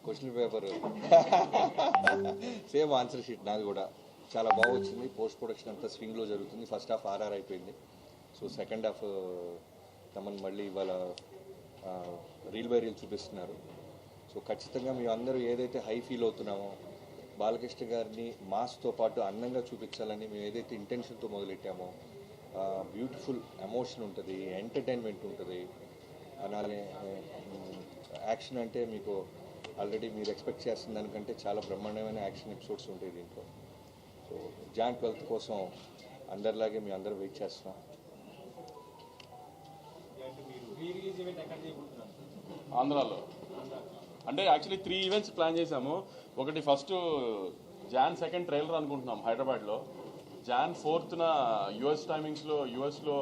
Question paper same answer sheet నాది కూడా చాలా బాగా వచ్చింది. పోస్ట్ ప్రొడక్షన్ అంతా స్వింగ్లో జరుగుతుంది. ఫస్ట్ హాఫ్ ఆర్ఆర్ అయిపోయింది. సో సెకండ్ హాఫ్ తమను మళ్ళీ ఇవాళ రీల్ బై రీల్ చూపిస్తున్నారు. సో ఖచ్చితంగా మేము అందరూ ఏదైతే హై ఫీల్ అవుతున్నామో బాలకృష్ణ గారిని మాస్తో పాటు అందంగా చూపించాలని మేము ఏదైతే ఇంటెన్షన్తో మొదలెట్టామో బ్యూటిఫుల్ ఎమోషన్ ఉంటుంది, ఎంటర్టైన్మెంట్ ఉంటుంది. అలానే యాక్షన్ అంటే మీకు ఆల్రెడీ మీరు ఎక్స్పెక్ట్ చేస్తున్న దానికంటే చాలా బ్రహ్మాండమైన యాక్షన్ ఎపిసోడ్స్ ఉంటాయి దీంట్లో. సో జాన్ 12th కోసం అందరిలాగే మేము అందరూ వెయిట్ చేస్తున్నాం. ఆంధ్రాలో అంటే యాక్చువల్లీ 3 ఈవెంట్స్ ప్లాన్ చేశాము. ఒకటి ఫస్ట్ జాన్ 2 ట్రైలర్ అనుకుంటున్నాం హైదరాబాద్లో. జాన్ 4th యుఎస్ టైమింగ్స్లో యుఎస్లో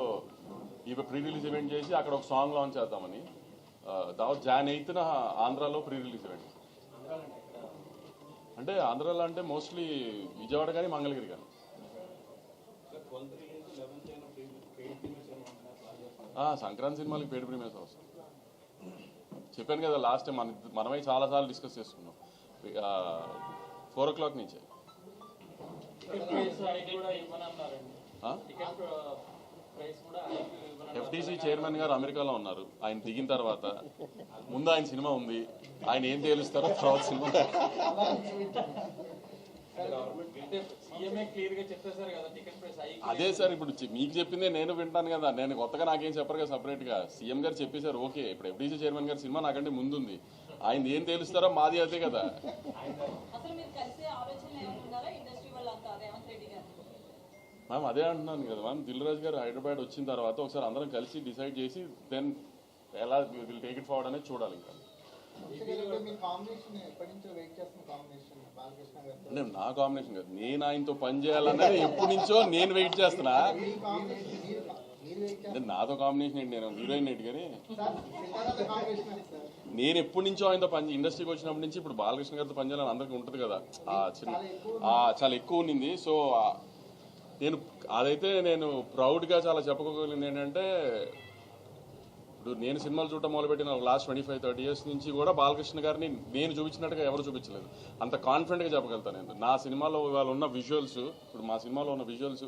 ఇవి ప్రీ రిలీజ్ ఈవెంట్ చేసి అక్కడ ఒక సాంగ్ లాంచ్ చేద్దామని. తర్వాత జాన్ 8th ఆంధ్రాలో ప్రీ రిలీజ్ ఈవెంట్. అంటే ఆంధ్రాలో అంటే మోస్ట్లీ విజయవాడ కానీ మంగళగిరి కానీ. సంక్రాంతి సినిమాలకి పెయిడ్ ప్రీమియర్స్ అవసరం. చెప్పాను కదా లాస్ట్ టైం మనమే చాలాసార్లు డిస్కస్ చేసుకున్నాం. 4 o'clock నుంచే. ఎఫ్టీసీ చైర్మన్ గారు అమెరికాలో ఉన్నారు. ఆయన దిగిన తర్వాత ముందు ఆయన సినిమా ఉంది, ఆయన ఏం తేలుస్తారో తర్వాత సినిమా. అదే సార్ ఇప్పుడు మీకు చెప్పిందే నేను వింటాను కదా. నేను కొత్తగా నాకేం చెప్పరు కదా సపరేట్గా. సీఎం గారు చెప్పేశారు ఓకే. ఇప్పుడు ఎఫ్టీసీ చైర్మన్ గారి సినిమా నాకంటే ముందు ఉంది, ఆయన ఏం తేలుస్తారో మాది అదే కదా. మ్యామ్ అదే అంటున్నాను కదా మ్యామ్. దిల్ రాజు గారు హైదరాబాద్ వచ్చిన తర్వాత ఒకసారి అందరం కలిసి డిసైడ్ చేసి దెన్ ఎలా విల్ టేక్ ఇట్ ఫార్వర్డ్ అనేది చూడాలి. ఇంకా నా కాంబినేషన్ కాదు, నేను ఆయనతో పని చేయాలన్నది ఎప్పటి నుంచో నేను వెయిట్ చేస్తున్నా. నాతో కాంబినేషన్ ఏంటి, నేను హీరోయిన్ ఏంటి కానీ నేను ఎప్పటి నుంచో ఆయనతో ఇండస్ట్రీకి వచ్చినప్పటి నుంచి ఇప్పుడు బాలకృష్ణ గారితో పనిచేయాలని అందరికీ ఉంటుంది కదా. చాలా ఎక్కువ ఉన్నింది. సో నేను అదైతే నేను ప్రౌడ్గా చాలా చెప్పుకోగలిగింది ఏంటంటే, ఇప్పుడు నేను సినిమాలు చూడటం మొదలుపెట్టిన లాస్ట్ 25-30 years నుంచి కూడా బాలకృష్ణ గారిని నేను చూపించినట్టుగా ఎవరు చూపించలేదు. అంత కాన్ఫిడెంట్గా చెప్పగలుగుతాను నేను. నా సినిమాలో ఇవాళ ఉన్న విజువల్స్, ఇప్పుడు మా సినిమాలో ఉన్న విజువల్స్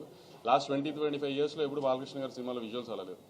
లాస్ట్ 20-25 yearsలో ఎప్పుడు బాలకృష్ణ గారి సినిమాలో విజువల్స్ అలా లేదు.